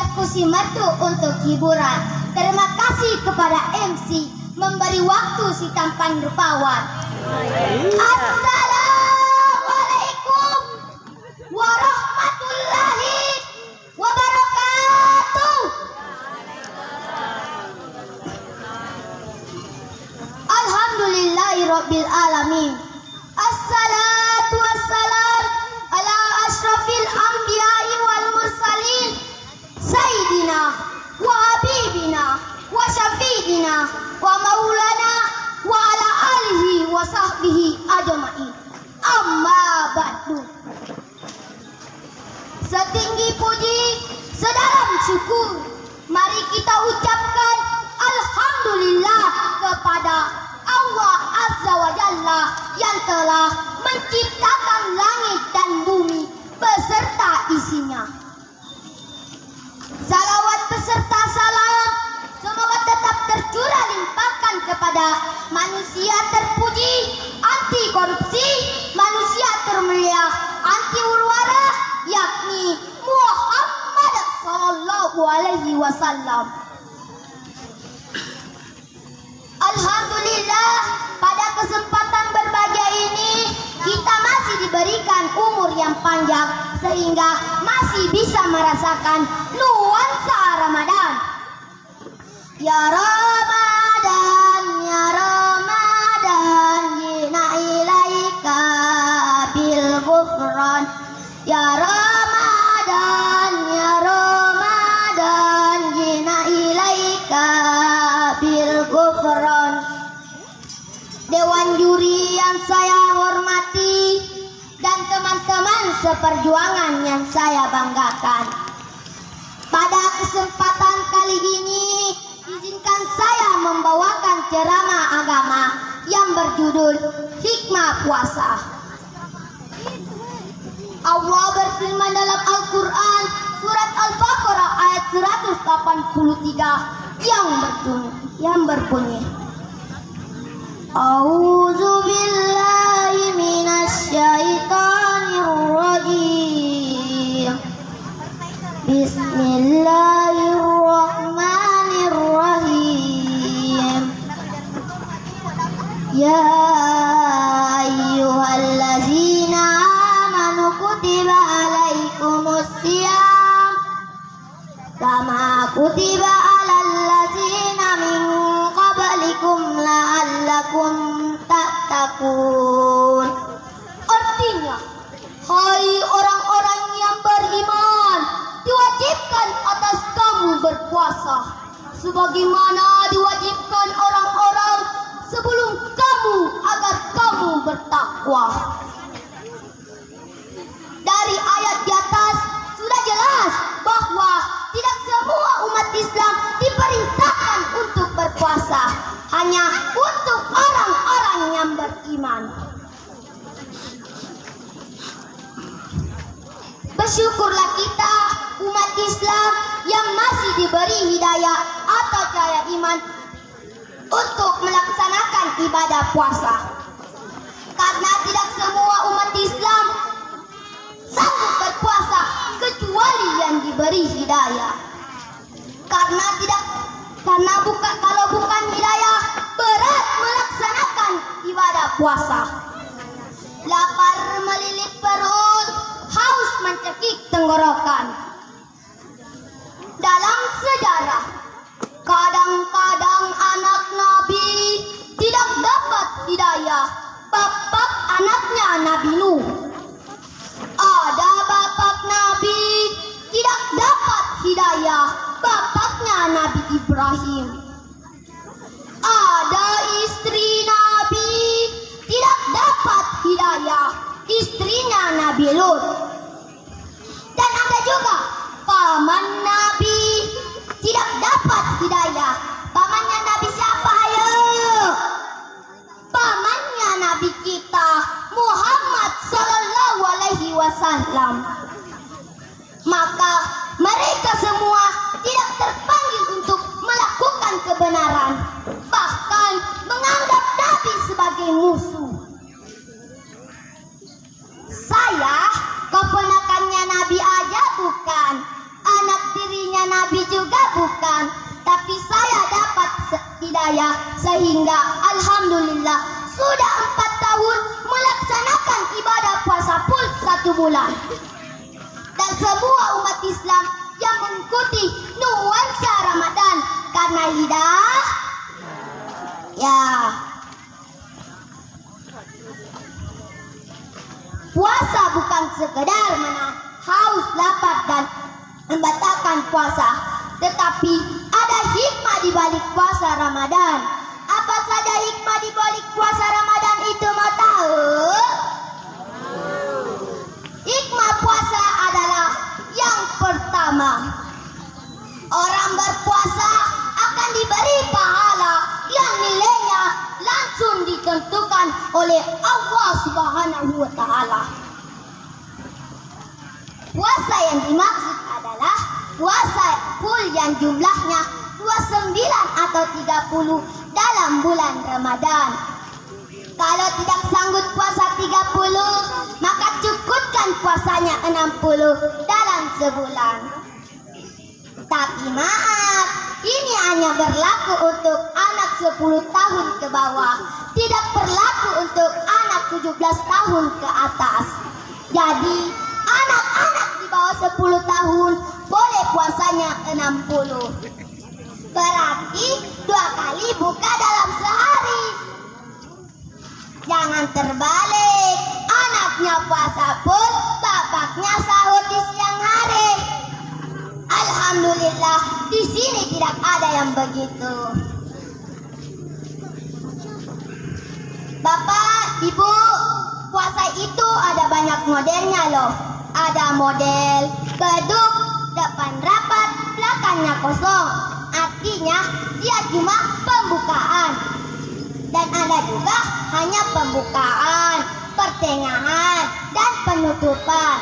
ucapku si merdu untuk hiburan. Terima kasih kepada MC memberi waktu si tampan rupawan. Assalamualaikum warahmatullahi wabarakatuh. Alhamdulillahirabbil alamin. Assalatu wassalam ala asyrafil anbiya'i wal mursalin sayyidina wa habibina wa syafi'ina wa maulana wa ala alihi wa sahbihi ajma'in. Amma ba'du. Setinggi puji, sedalam syukur, mari kita ucapkan alhamdulillah kepada Allah Azza wa Jalla yang telah menciptakan langit dan bumi beserta isinya. Salawat beserta salam semoga tetap tercurah limpahkan kepada manusia terpuji, anti korupsi, manusia termulia, anti huru-hara, yakni Muhammad sallallahu alaihi wasallam. Alhamdulillah, pada kesempatan berbahagia ini kita masih diberikan umur yang panjang sehingga masih bisa merasakan nuansa Ramadan. Ya Ramadan, ya Ramadan, jina ilaika bil ghufran. Ya Ramadan, ya Ramadan, jina ilaika bil ghufran. Dewan juri yang saya hormati dan teman-teman seperjuangan yang saya banggakan. Pada kesempatan kali ini izinkan saya membawakan ceramah agama yang berjudul Hikmah Puasa. Allah berfirman dalam Al-Quran surat Al-Baqarah ayat 183 yang berbunyi, A'udzu billahi minasy syaithanir rajim. Bismillahirrahmanirrahim. Ya ayyuhallazina amanu kutiba alaikumusiyam kama kutiba alal ladzina min qablikum la'allakum tattaqun. Artinya, hai orang-orang yang beriman, diwajibkan atas kamu berpuasa sebagaimana diwajibkan orang-orang sebelum kamu agar kamu bertakwa. Dari ayat di atas sudah jelas bahwa tidak semua umat Islam diperintahkan untuk berpuasa, hanya untuk orang-orang yang beriman. Bersyukurlah kita umat Islam yang masih diberi hidayah atau cahaya iman untuk melaksanakan ibadah puasa. Karena tidak semua umat Islam sanggup berpuasa kecuali yang diberi hidayah. Kalau bukan hidayah, berat melaksanakan ibadah puasa. Lapar melilit perut, haus mencekik tenggorokan. Dalam sejarah, kadang-kadang anak Nabi tidak dapat hidayah, bapak anaknya Nabi Nuh. Ada bapak Nabi tidak dapat hidayah, bapaknya Nabi Ibrahim. Ada istri Nabi tidak dapat hidayah, istrinya Nabi Lut. Dan ada juga paman Nabi tidak dapat hidayah. Pamannya Nabi siapa? Ayo, pamannya Nabi kita Muhammad sallallahu alaihi wasallam. Maka mereka semua tidak terpanggil untuk melakukan kebenaran, bahkan menganggap Nabi sebagai musuh. Saya keponakannya Nabi aja bukan, anak tirinya Nabi sehingga alhamdulillah sudah 4 tahun melaksanakan ibadah puasa full 1 bulan. Dan semua umat Islam yang mengikuti nuansa Ramadan karena lidah ya puasa bukan sekedar menahan haus, lapar dan membatalkan puasa, tetapi ada hikmah di balik puasa Ramadan. Apa saja hikmah di balik puasa Ramadan itu, mau tahu? Hikmah puasa adalah yang pertama, orang berpuasa akan diberi pahala yang nilainya langsung ditentukan oleh Allah Subhanahu wa Ta'ala. Puasa yang dimaksud adalah puasa full yang jumlahnya 29 atau 30 dalam bulan Ramadan. Kalau tidak sanggup puasa 30, maka cukupkan puasanya 60 dalam sebulan. Tapi maaf, ini hanya berlaku untuk anak 10 tahun ke bawah, tidak berlaku untuk anak 17 tahun ke atas. Jadi, anak-anak di bawah 10 tahun boleh puasanya 60. Berarti 2 kali buka dalam sehari. Jangan terbalik, anaknya puasa full, bapaknya sahur di siang hari. Alhamdulillah, di sini tidak ada yang begitu. Bapak, Ibu, puasa itu ada banyak modelnya loh. Ada model beduk, depan rapat, belakangnya kosong. Artinya dia cuma pembukaan. Dan ada juga hanya pembukaan, pertengahan, dan penutupan.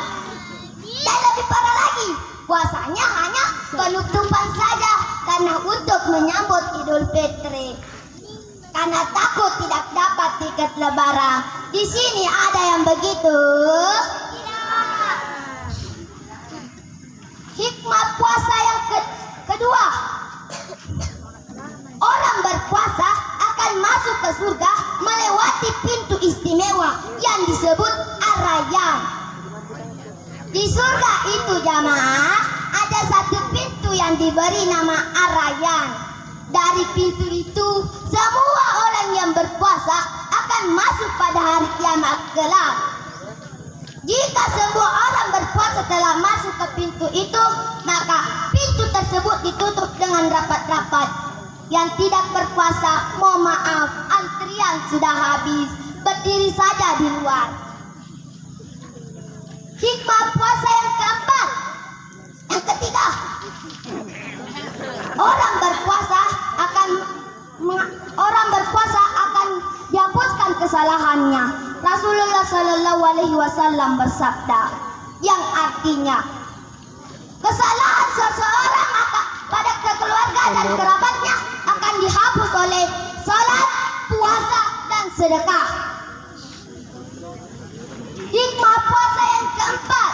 Dan lebih parah lagi, puasanya hanya penutupan saja karena untuk menyambut Idul Fitri. Karena takut tidak dapat tiket lebaran. Di sini ada yang begitu? Tidak. Hikmah puasa yang kedua, orang berpuasa akan masuk ke surga melewati pintu istimewa yang disebut Ar-Rayyan. Di surga itu jamaah ada satu pintu yang diberi nama Ar-Rayyan. Dari pintu itu semua orang yang berpuasa akan masuk pada hari kiamat kelak. Jika semua orang berpuasa telah masuk ke pintu itu, maka pintu tersebut ditutup dengan rapat-rapat. Yang tidak berpuasa, mohon maaf, antrian sudah habis, berdiri saja di luar. Hikmah puasa yang keempat, yang ketiga, orang berpuasa akan dihapuskan kesalahannya. Rasulullah Shallallahu Alaihi Wasallam bersabda, yang artinya kesalahan seseorang pada keluarga dan kerabatnya akan dihapus oleh salat, puasa, dan sedekah. Hikmah puasa yang keempat,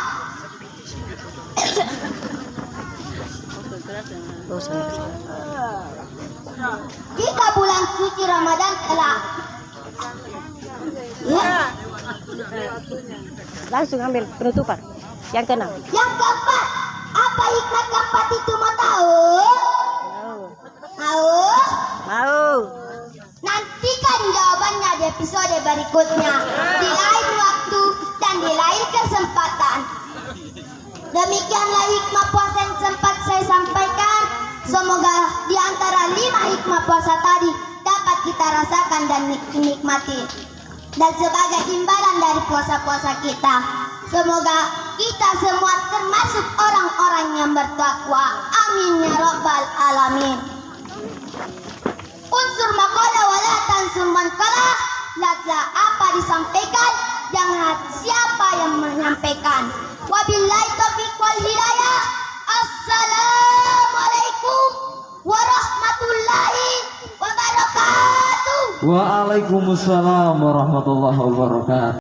jika bulan suci Ramadan telah langsung ambil penutupan. Yang keenam. Yang keempat, apa hikmah keempat itu, mau tahu? Mau? Nantikan jawabannya di episode berikutnya, di lain waktu dan di lain kesempatan. Demikianlah hikmah puasa yang sempat saya sampaikan. Semoga di antara 5 hikmah puasa tadi dapat kita rasakan dan nikmati. Dan sebagai imbalan dari puasa-puasa kita, semoga kita semua termasuk orang-orang yang bertakwa. Amin ya rabbal alamin. Unsur maqala wala tansur man qala. Lihatlah apa disampaikan, jangan siapa yang menyampaikan. Wabillahi taufiq wal hidayah. Assalamualaikum warahmatullahi wabarakatuh. Waalaikumsalam warahmatullahi wabarakatuh.